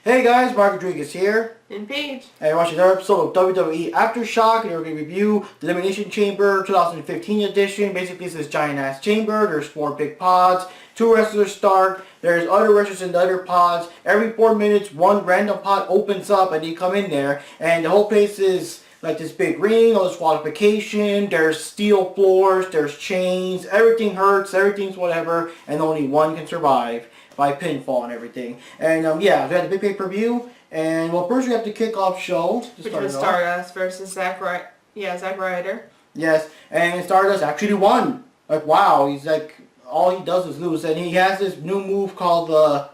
Hey guys, Mark Rodriguez here. And Paige. And you're watching another episode of WWE Aftershock, and we're going to review the Elimination Chamber 2015 edition. Basically, it's this giant-ass chamber. There's 4 big pods. 2 wrestlers start. There's other wrestlers in the other pods. Every 4 minutes, one random pod opens up, and they come in there. And the whole place is like this big ring, all this qualification. There's steel floors. There's chains. Everything hurts. Everything's whatever. And only one can survive by pinfall and everything. And yeah, we had a big pay-per-view. And well, first we have the kickoff show. Which was Stardust versus Zack Ryder. Yes, and Stardust actually won. Like, wow, he's like, all he does is lose. And he has this new move called the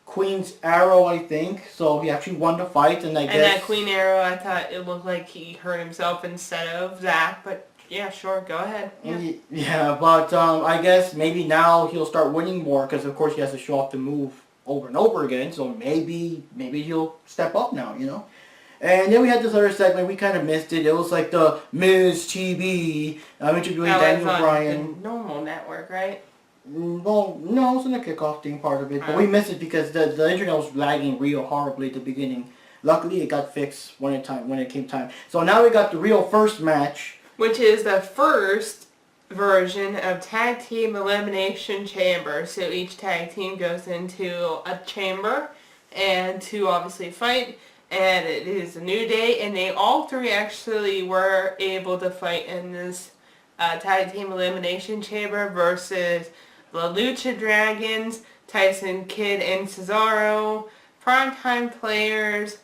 Queen's Arrow, I think. So he actually won the fight, and I guess... And that Queen Arrow, I thought it looked like he hurt himself instead of Zack, but yeah, sure, go ahead. Yeah, but I guess maybe now he'll start winning more, because of course he has to show off the move over and over again, so maybe he'll step up now, you know. And then we had this other segment, we kind of missed it. It was like the Miz TV. I'm interviewing Daniel Bryan. The normal network, right? Well, no, it was in the kickoff thing part of it, but we missed it because the internet was lagging real horribly at the beginning. Luckily, it got fixed when it came time. So now we got the real first match, which is the first version of Tag Team Elimination Chamber. So each tag team goes into a chamber and to obviously fight, and it is a New Day, and they all 3 actually were able to fight in this Tag Team Elimination Chamber versus the Lucha Dragons, Tyson Kidd and Cesaro, Primetime Players,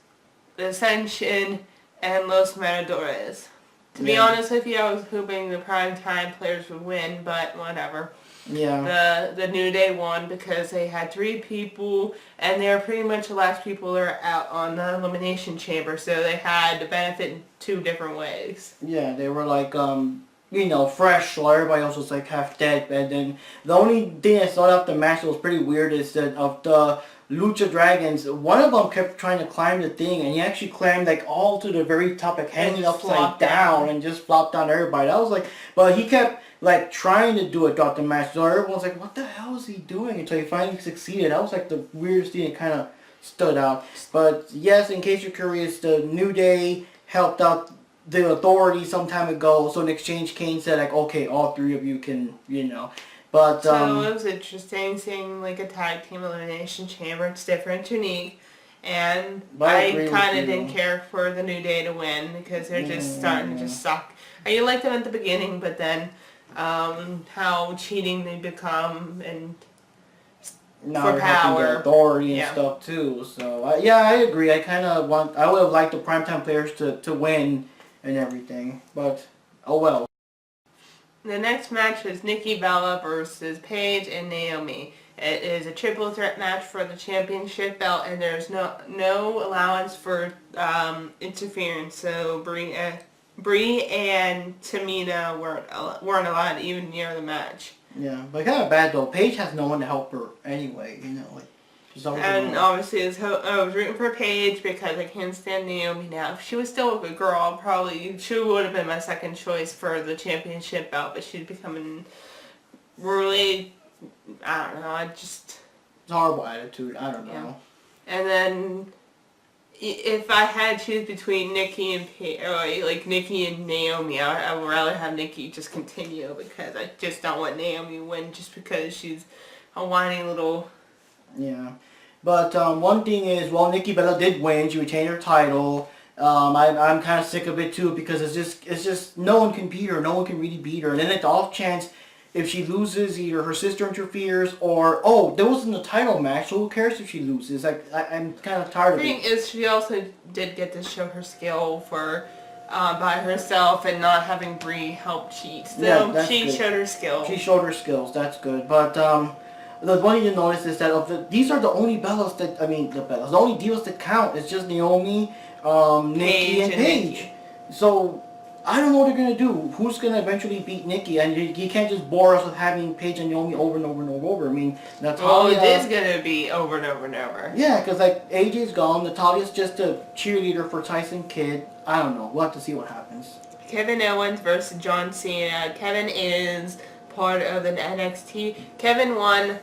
the Ascension, and Los Matadores. To be honest with you, I was hoping the Primetime Players would win, but whatever. Yeah. The New Day won because they had 3 people, and they're pretty much the last people that are out on the Elimination Chamber, so they had to benefit in 2 different ways. Yeah, they were like, you know, fresh, while everybody else was like half dead. And then the only thing I saw out the match that was pretty weird is that of the Lucha Dragons, one of them kept trying to climb the thing, and he actually climbed like all to the very top, like hanging upside down and just flopped down everybody. That was like, but he kept like trying to do it throughout the match, so everyone's like, what the hell is he doing? Until he finally succeeded. That was like the weirdest thing that kind of stood out. But yes, in case you're curious, the New Day helped out the Authority some time ago, so in exchange Kane said like, okay, all 3 of you can, you know. But so it was interesting seeing like a tag team elimination chamber. It's different, unique, and I kind of didn't care for the New Day to win because they're just starting to just suck. I liked them at the beginning, but then how cheating they become and now for power, Authority and stuff too. So yeah, I agree. I would have liked the Primetime Players to win and everything, but oh well. The next match is Nikki Bella versus Paige and Naomi. It is a triple threat match for the championship belt, and there's no allowance for interference. So Brie and Tamina weren't allowed even near the match. Yeah, but kind of bad though. Paige has no one to help her anyway. You know, like she's always and obviously, I was rooting for Paige because I can't stand Naomi now. If she was still a good girl, she would have been my second choice for the championship belt. But she's becoming really, I don't know. It's horrible attitude. I don't know. And then if I had to choose between Nikki and Nikki and Naomi, I would rather have Nikki just continue because I just don't want Naomi to win just because she's a whiny little. Yeah, but one thing is, well, Nikki Bella did win. She retained her title. I'm kind of sick of it too because it's just no one can beat her. No one can really beat her. And then at the off chance, if she loses, either her sister interferes or there wasn't a title match. So who cares if she loses? Like I'm kind of tired of it. The thing is, she also did get to show her skill for by herself and not having Brie help cheat. So she showed her skill. She showed her skills. That's good. But the one thing you notice is that these are the only Bellas that, the only Divas that count. It's just Naomi, Nikki, and Paige. So, I don't know what they're going to do. Who's going to eventually beat Nikki? And you can't just bore us with having Paige and Naomi over and over and over. I mean, Natalya... Well, it is going to be over and over and over. Yeah, because like AJ's gone. Natalya's just a cheerleader for Tyson Kidd. I don't know. We'll have to see what happens. Kevin Owens versus John Cena. Kevin is part of the NXT. Kevin won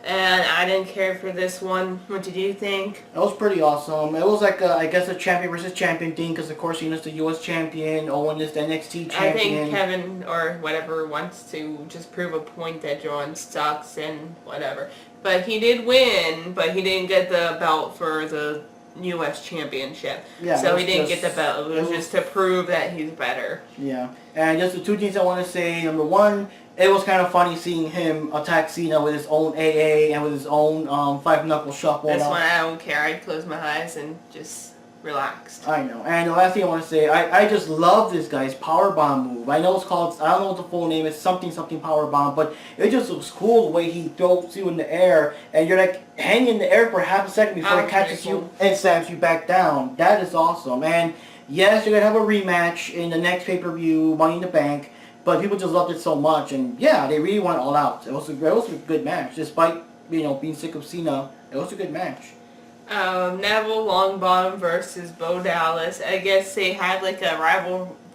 and I didn't care for this one. What did you think? It was pretty awesome. It was like, I guess, a champion versus champion thing, because of course Cena's the U.S. champion, Owens is the NXT champion. I think Kevin, or whatever, wants to just prove a point that John sucks and whatever. But he did win, but he didn't get the belt for the U.S. championship. Yeah, so he didn't get the belt. It was just to prove that he's better. Yeah. And just the two things I want to say. Number one, it was kind of funny seeing him attack Cena with his own AA and with his own five-knuckle shuffle. This one, I don't care. I closed my eyes and just relaxed. I know. And the last thing I want to say, I just love this guy's powerbomb move. I know it's called, I don't know what the full name is, something powerbomb, but it just looks cool the way he throws you in the air, and you're like hanging in the air for half a second before it catches you and slams you back down. That is awesome. And yes, you're going to have a rematch in the next pay-per-view, Money in the Bank, but people just loved it so much, and yeah, they really went all out. It was a good match. Despite, being sick of Cena, it was a good match. Neville Longbottom versus Bo Dallas. I guess they had like a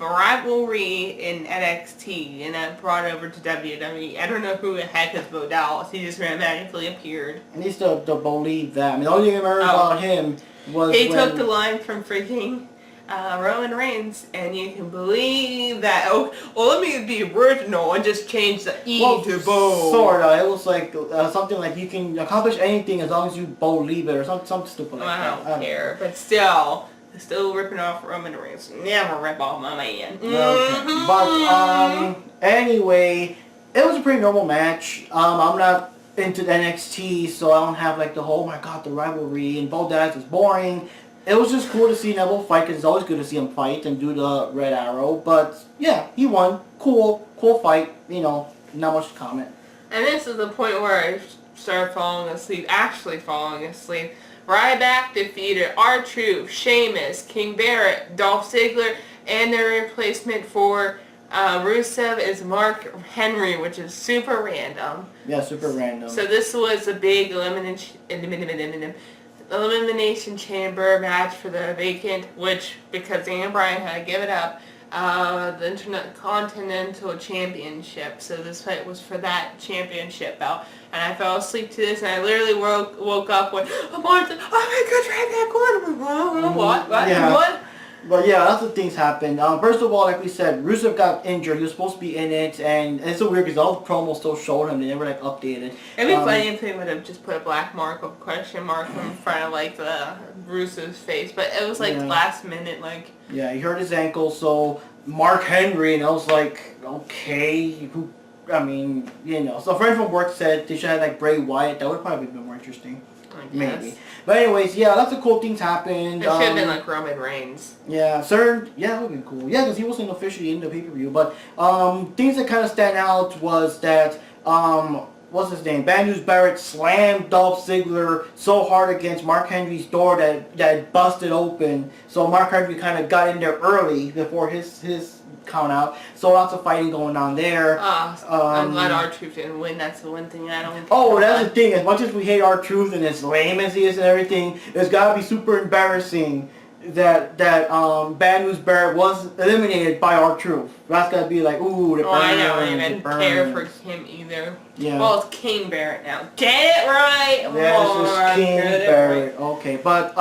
rivalry in NXT, and that brought over to WWE. I don't know who the heck is Bo Dallas. He just magically appeared. At least to believe that. I mean, the only thing I remember about him was he took the line from freaking Roman Reigns, and you can believe that. Oh, well, let me be original and just change the E to Bo. Sorta. It was like something like you can accomplish anything as long as you believe it, or something stupid like that. I don't care, but still ripping off Roman Reigns. Never rip off my man. Okay. But anyway, it was a pretty normal match. I'm not into NXT, so I don't have like the whole, oh my god, the rivalry, and Bo Dallas is boring. It was just cool to see Neville fight, because it's always good to see him fight and do the Red Arrow. But yeah, he won. Cool fight. Not much to comment. And this is the point where I started actually falling asleep. Ryback defeated R-Truth, Sheamus, King Barrett, Dolph Ziggler, and their replacement for Rusev is Mark Henry, which is super random. Yeah, super random. So this was a big Elimination Chamber match for the vacant, which, because Daniel Bryan had to give it up, the Intercontinental Championship. So this fight was for that championship belt. And I fell asleep to this, and I literally woke up with, oh my god, what? But yeah, lots of things happened. First of all, like we said, Rusev got injured. He was supposed to be in it, and it's so weird because all the promos still showed him. They never updated. It'd be funny if they would have just put a black mark of question mark in front of the Rusev's face, but it was last minute, Yeah, he hurt his ankle, so Mark Henry, and I was like, okay, so a friend from work said they should have Bray Wyatt. That would probably been more interesting. Maybe. But anyways, yeah, lots of cool things happened. It should have been Roman Reigns. Yeah, that would have been cool. Yeah, because he wasn't officially in the pay-per-view. But things that kind of stand out was that, what's his name? Bad News Barrett slammed Dolph Ziggler so hard against Mark Henry's door that busted open. So Mark Henry kind of got in there early before his count out. So lots of fighting going on there. I'm glad R-Truth didn't win. That's the one thing I don't. Oh, that's the thing. As much as we hate R-Truth and as lame as he is and everything, it's gotta be super embarrassing that Bad News Barrett was eliminated by R-Truth. That's gotta be like, ooh, the burn. I don't even care for him either. Yeah. Well, it's King Barrett now. Get it right. Yeah, it's King Barrett. Right. Okay, but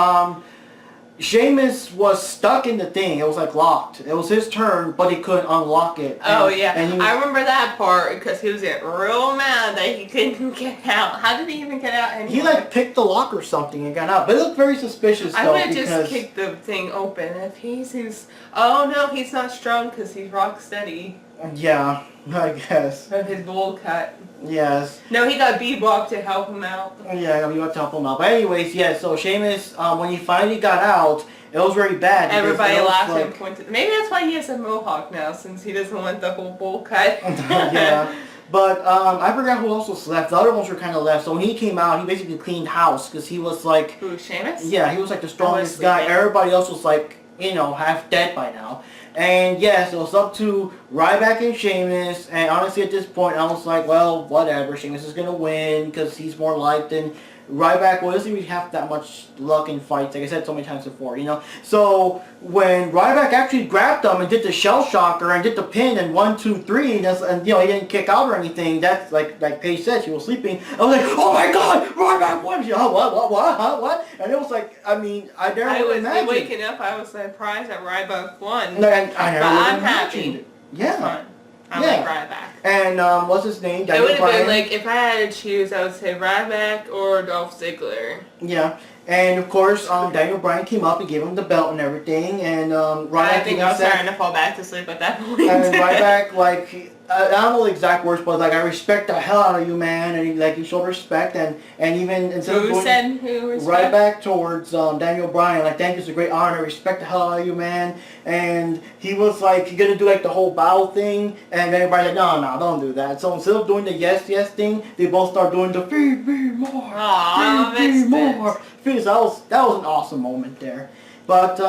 Sheamus was stuck in the thing. It was locked. It was his turn, but he couldn't unlock it. Oh yeah, I remember that part because he was getting real mad that he couldn't get out. How did he even get out anyway? He picked the lock or something and got out. But it looked very suspicious. I would have just kicked the thing open if he's. Oh no, he's not strong because he's rock steady. Yeah, I guess. Of his bowl cut. Yes. No, he got Bebop to help him out. Yeah, we got to help him out. But anyways, yeah, so Sheamus, when he finally got out, it was very bad. Everybody laughed and pointed. Maybe that's why he has a mohawk now, since he doesn't want the whole bowl cut. Yeah. But I forgot who else was left. The other ones were kind of left. So when he came out, he basically cleaned house because he was Who, Sheamus? Yeah, he was the strongest guy. Everybody else was half dead by now. And yeah, so it's up to Ryback and Sheamus, and honestly at this point I was like, well, whatever, Sheamus is going to win because he's more liked than Ryback doesn't really have that much luck in fights, like I said so many times before, you know. So when Ryback actually grabbed him and did the shell shocker and did the pin and 1, 2, 3, and you know he didn't kick out or anything. That's like Paige said, she was sleeping. I was like, oh my God, Ryback won! She, oh, what? And it was like, I mean, I never would imagine. Waking up, I was surprised that Ryback won. No, I never would I'm imagined happy. it. Yeah. I like Ryback. And what's his name? It would have Bryan. been like, if I had to choose, I would say Ryback or Dolph Ziggler. Yeah. And of course, Daniel Bryan came up and gave him the belt and everything, and Ryback. I think I was starting to fall back to sleep at that point. And Ryback, like, I don't know the exact words, but like, I respect the hell out of you, man, and he showed respect, and even instead of going Ryback towards Daniel Bryan, like, thank you, it's a great honor, respect the hell out of you, man, and he was like, you're gonna do like the whole bow thing, and Daniel Bryan's like, no, don't do that. So instead of doing the yes thing, they both start doing the feed me more, feed me more. So that was an awesome moment there. But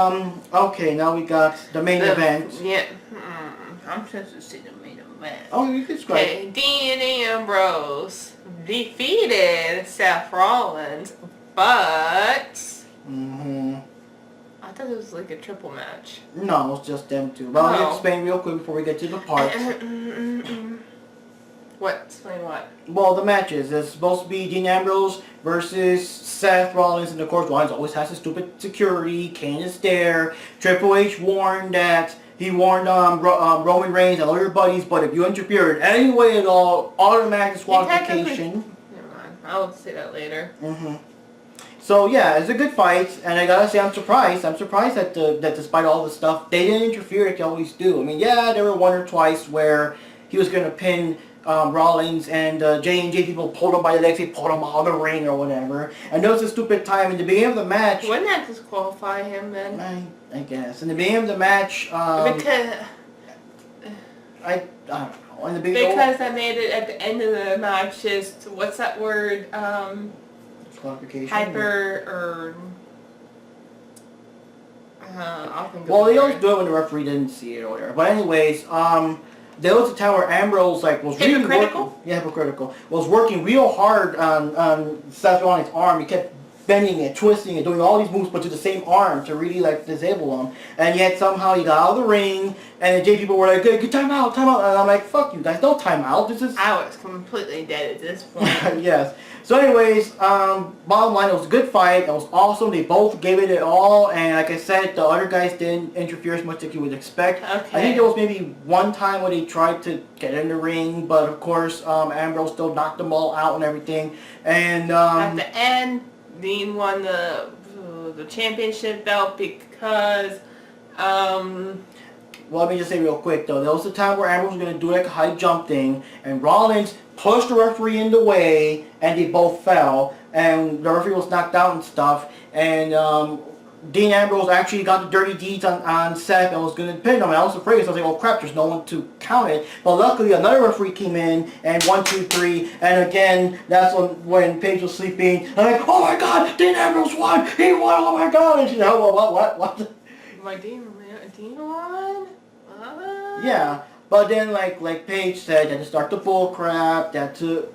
okay, now we got the main event. Yeah, I'm supposed to see the main event. Oh, you can describe. Okay, Dean Ambrose defeated Seth Rollins, but I thought it was like a triple match. No, it's just them two. But I'll explain real quick before we get to the parts. What? Explain what? Well, the matches. It's supposed to be Dean Ambrose versus Seth Rollins, and of course Rollins always has his stupid security. Kane is there. Triple H warned Roman Reigns and all your buddies, but if you interfere in any way at all, automatic disqualification. Never mind. I'll say that later. So yeah, it's a good fight, and I gotta say I'm surprised. I'm surprised that despite all the stuff, they didn't interfere like they always do. I mean, yeah, there were one or twice where he was gonna pin Rollins, and J&J people pulled him by the legs, they pulled him out of the ring or whatever. And there was a stupid time in the beginning of the match. Wouldn't that disqualify him then? I guess. In the beginning of the match, because I don't know. In the beginning, because I made it at the end of the match. Just what's that word? Disqualification. Hyper or. I'll think of Well, the they always word. do it when the referee didn't see it or whatever. But anyways, there was a time where Ambrose was really hypocritical. Was working real hard on Seth Rollins' arm. He kept bending it, twisting it, doing all these moves, but to the same arm to really disable him. And yet somehow he got out of the ring, and the J people were like, "Good, time out," and I'm like, "Fuck you guys, no time out. This is." I was completely dead at this point. Yes. So anyways, bottom line, it was a good fight. It was awesome. They both gave it all, and like I said, the other guys didn't interfere as much as you would expect. Okay. I think there was maybe one time where they tried to get in the ring, but of course, Ambrose still knocked them all out and everything. And At the end, Dean won the championship belt because. Well, let me just say real quick though, there was a time where Ambrose was going to do like a high jump thing, and Rollins pushed the referee in the way, and they both fell, and the referee was knocked out and stuff, and Dean Ambrose actually got the dirty deeds on Seth and was going to pin him, and I was afraid, so I was like, oh crap, there's no one to count it, but luckily another referee came in, and 1, 2, 3, and again, that's when Paige was sleeping, and I'm like, oh my God, Dean Ambrose won, he won, oh my God, and she's like, oh, what? My Dean won? Yeah, but then like Paige said, that to start the bull crap, that to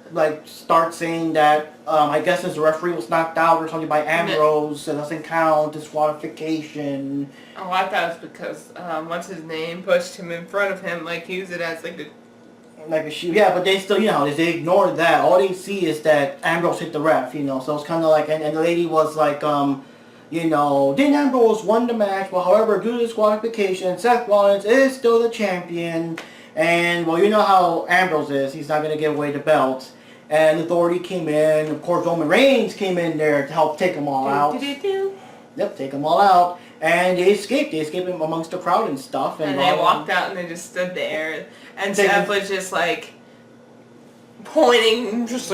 start saying that I guess since the referee was knocked out or something by Ambrose, it doesn't count, disqualification. Oh, I thought it was because what's his name pushed him in front of him, use it as a shoe. Yeah, but they still, they ignored that. All they see is that Ambrose hit the ref, so it's kind of like, and the lady was like, Dean Ambrose won the match, but however, due to disqualification, Seth Rollins is still the champion. And, well, you know how Ambrose is. He's not going to give away the belt. And Authority came in. Of course, Roman Reigns came in there to help take them all out. Yep, take them all out. And they escaped. They escaped amongst the crowd and stuff. And they walked out and they just stood there. And Seth was just pointing, just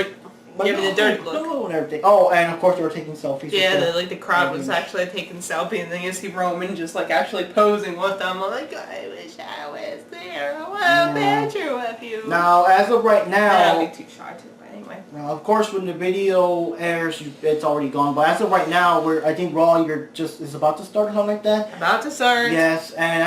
giving the dirty look. And everything. Oh, and of course they were taking selfies. Yeah, the crowd was actually taking selfies, and then you see Roman just actually posing with them. I'm like, I wish I was there. I want a picture with you. Now, as of right now, I'd be too shy to, by anyway. Now, of course, when the video airs, it's already gone. But as of right now, I think Raw is about to start or something like that. About to start. Yes, and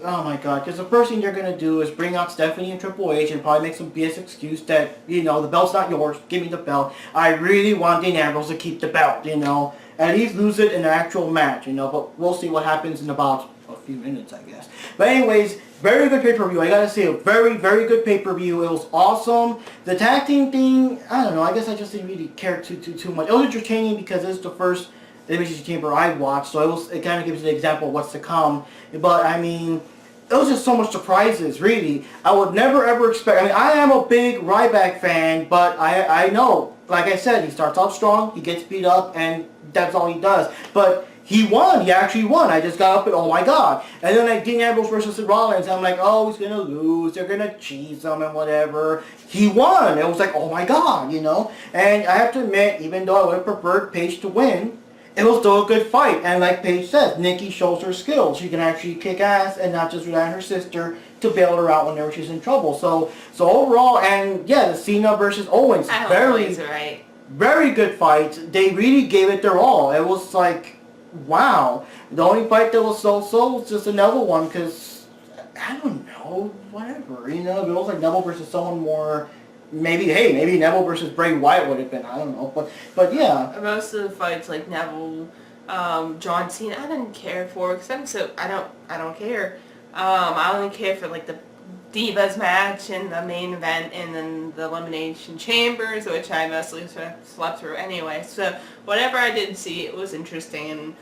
oh my god, because the first thing they're gonna do is bring out Stephanie and Triple H and probably make some BS excuse that, you know, the belt's not yours, give me the belt. I really want Dean Ambrose to keep the belt, you know, at least lose it in an actual match, you know. But we'll see what happens in about a few minutes, I guess. But anyways, very good pay-per-view. I gotta say, a very, very good pay-per-view. It was awesome. The tag team thing, I don't know. I guess I just didn't really care too much. It was entertaining because it's the first Elimination Chamber I watched, so it kind of gives you an example of what's to come. But I mean, it was just so much surprises. Really, I would never ever expect. I mean, I am a big Ryback fan, but I know, like I said, he starts off strong, he gets beat up, and that's all he does. But he won. He actually won. I just got up and, oh my god. And then like Dean Ambrose versus Rollins, I'm like, oh, he's going to lose. They're going to cheese him and whatever. He won. It was like, oh my god, you know. And I have to admit, even though I would have preferred Paige to win, it was still a good fight. And like Paige says, Nikki shows her skills. She can actually kick ass and not just rely on her sister to bail her out whenever she's in trouble. So overall, and yeah, the Cena versus Owens, very good fight. They really gave it their all. It was like, wow. The only fight that was so-so was just a Neville one, because, I don't know, whatever, you know, if it was like Neville versus someone more, maybe Neville versus Bray Wyatt would have been, I don't know, but yeah. Most of the fights, like Neville, John Cena, I didn't care for, because I don't care. I only care for, like, the Divas match and the main event and then the Elimination Chambers, which I mostly slept through anyway. So whatever I did see, it was interesting and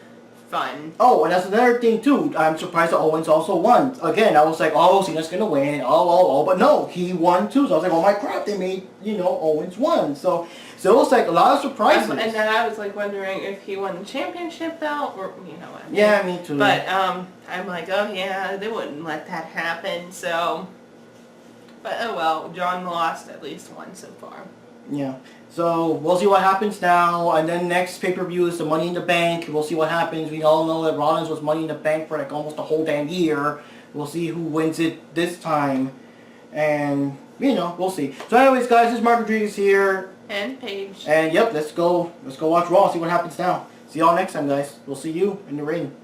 fun. Oh, and that's another thing too. I'm surprised that Owens also won. Again, I was like, oh, Cena's gonna win. Oh, but no, he won too. So I was like, oh my crap, they made, you know, Owens won. So it was like a lot of surprises. And then I was like wondering if he won the championship belt or, you know what I mean. Yeah, me too. But I'm like, oh yeah, they wouldn't let that happen. So. But oh well, John lost at least one so far. Yeah. So we'll see what happens now. And then next pay-per-view is the Money in the Bank. We'll see what happens. We all know that Rollins was Money in the Bank for like almost a whole damn year. We'll see who wins it this time. And, you know, we'll see. So anyways, guys, this is Mark Rodriguez here. And Paige. And yep, let's go watch Raw, see what happens now. See y'all next time, guys. We'll see you in the ring.